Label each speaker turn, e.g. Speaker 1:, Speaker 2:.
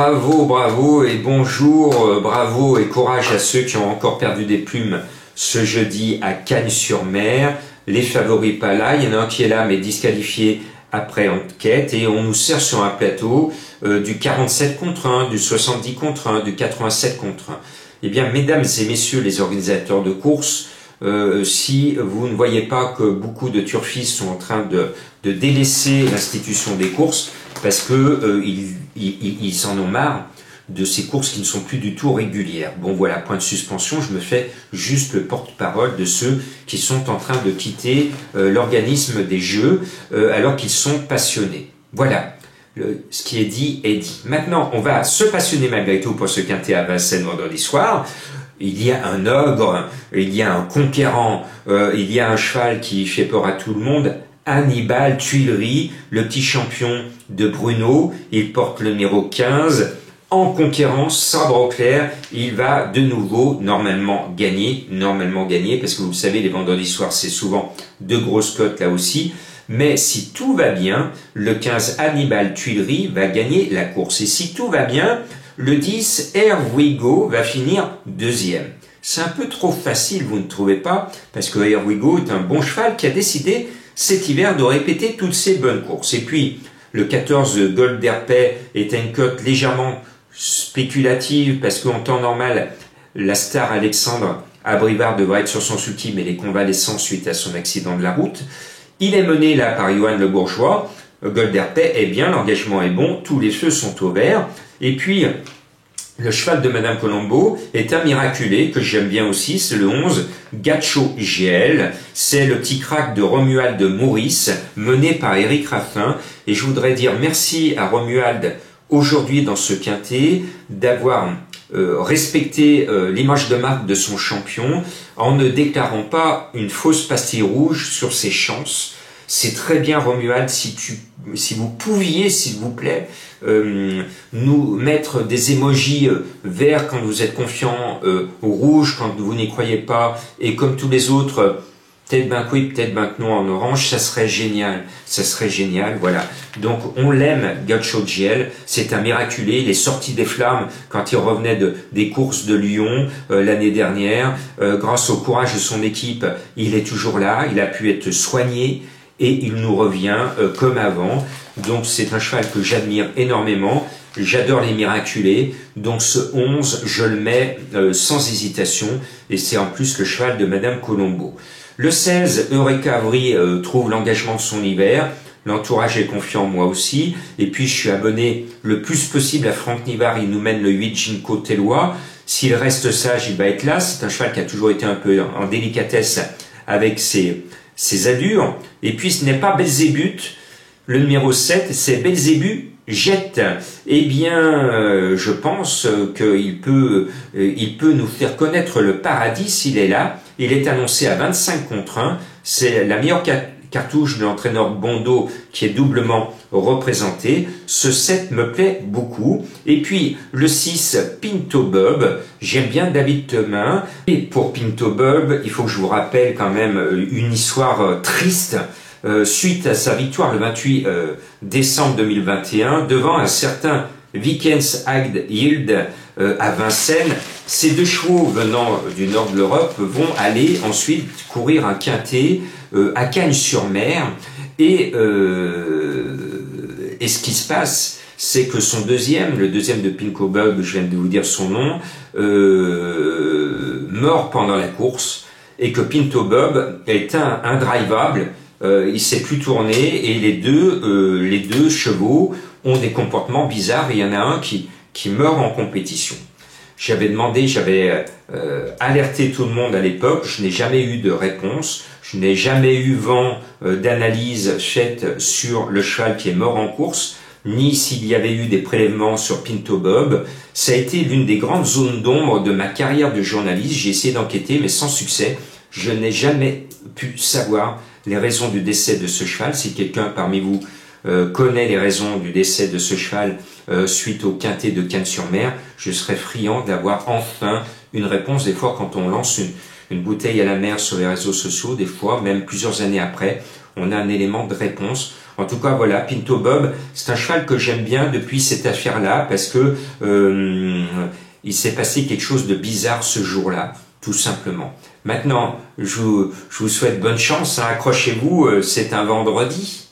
Speaker 1: Bravo, bravo et bonjour, bravo et courage à ceux qui ont encore perdu des plumes ce jeudi à Cagnes-sur-Mer. Les favoris pas là, il y en a un qui est là mais disqualifié après enquête et on nous sert sur un plateau du 47 contre 1, du 70 contre 1, du 87 contre 1. Eh bien, mesdames et messieurs les organisateurs de courses, si vous ne voyez pas que beaucoup de turfistes sont en train de délaisser l'institution des courses parce que ils en ont marre de ces courses qui ne sont plus du tout régulières. Bon voilà, point de suspension, je me fais juste le porte-parole de ceux qui sont en train de quitter l'organisme des Jeux alors qu'ils sont passionnés. Voilà, ce qui est dit est dit. Maintenant, on va se passionner malgré tout pour ce quintet à Vincennes vendredi soir. Il y a un ogre, il y a un conquérant, il y a un cheval qui fait peur à tout le monde. Hannibal Tuileries, le petit champion de Bruno, il porte le numéro 15. En conquérant, sabre au clair, il va de nouveau normalement gagner, parce que vous le savez, les vendredis soirs, c'est souvent de grosses cotes là aussi. Mais si tout va bien, le 15 Hannibal Tuileries va gagner la course. Et si tout va bien, le 10 Here We Go va finir deuxième. C'est un peu trop facile, vous ne trouvez pas? Parce que Here We Go est un bon cheval qui a décidé cet hiver de répéter toutes ses bonnes courses. Et puis, le 14 Gold Derpay est une cote légèrement spéculative parce qu'en temps normal, la star Alexandre Abrivard devrait être sur son sulky, mais il est convalescent suite à son accident de la route. Il est mené là par Johan Le Bourgeois. Gold Derpay est bien, l'engagement est bon, tous les feux sont au vert. Et puis, le cheval de Madame Colombo est un miraculé que j'aime bien aussi, c'est le 11 Gacho GL. C'est le petit crack de Romuald Maurice, mené par Éric Raffin. Et je voudrais dire merci à Romuald aujourd'hui dans ce quintet d'avoir respecté l'image de marque de son champion en ne déclarant pas une fausse pastille rouge sur ses chances. C'est très bien Romuald, si vous pouviez, s'il vous plaît, nous mettre des émojis verts quand vous êtes confiant, rouge quand vous n'y croyez pas, et comme tous les autres, peut-être ben oui, peut-être ben non en orange, ça serait génial, voilà. Donc on l'aime, Gacho GL, c'est un miraculé, il est sorti des flammes quand il revenait des courses de Lyon l'année dernière, grâce au courage de son équipe, il est toujours là, il a pu être soigné, et il nous revient comme avant. Donc c'est un cheval que j'admire énormément. J'adore les miraculés. Donc ce 11, je le mets sans hésitation. Et c'est en plus le cheval de Madame Colombo. Le 16, Eureka Avry trouve l'engagement de son hiver. L'entourage est confiant, moi aussi. Et puis je suis abonné le plus possible à Franck Nivard. Il nous mène le 8 Ginko Tellois. S'il reste sage, il va être là. C'est un cheval qui a toujours été un peu en délicatesse avec ses allures. Et puis ce n'est pas Belzébuth, le numéro 7, c'est Belzébuth Jette. Eh bien, je pense qu'il peut nous faire connaître le paradis s'il est là. Il est annoncé à 25 contre 1. C'est la meilleure cartouche de l'entraîneur Bondo qui est doublement représenté. Ce 7 me plaît beaucoup. Et puis, le 6, Pinto Bob. J'aime bien David Temin. Et pour Pinto Bob, il faut que je vous rappelle quand même une histoire triste. Suite à sa victoire le 28 décembre 2021 devant un certain Vikens Agd Yield à Vincennes, ces deux chevaux venant du nord de l'Europe vont aller ensuite courir un quintet à Cagnes-sur-Mer et ce qui se passe, c'est que son le deuxième de Pinto Bob, je viens de vous dire son nom, meurt pendant la course et que Pinto Bob est indrivable. Il s'est plus tourné et les deux chevaux ont des comportements bizarres et il y en a un qui meurt en compétition. J'avais alerté tout le monde à l'époque, je n'ai jamais eu de réponse, je n'ai jamais eu vent d'analyse faite sur le cheval qui est mort en course, ni s'il y avait eu des prélèvements sur Pinto Bob. Ça a été l'une des grandes zones d'ombre de ma carrière de journaliste, j'ai essayé d'enquêter mais sans succès, je n'ai jamais pu savoir les raisons du décès de ce cheval. Si quelqu'un parmi vous connaît les raisons du décès de ce cheval suite au quintet de Cagnes-sur-Mer, je serais friand d'avoir enfin une réponse. Des fois, quand on lance une bouteille à la mer sur les réseaux sociaux, des fois, même plusieurs années après, on a un élément de réponse. En tout cas, voilà, Pinto Bob, c'est un cheval que j'aime bien depuis cette affaire-là, parce que il s'est passé quelque chose de bizarre ce jour-là, tout simplement. Maintenant, je vous souhaite bonne chance, hein, accrochez-vous, c'est un vendredi.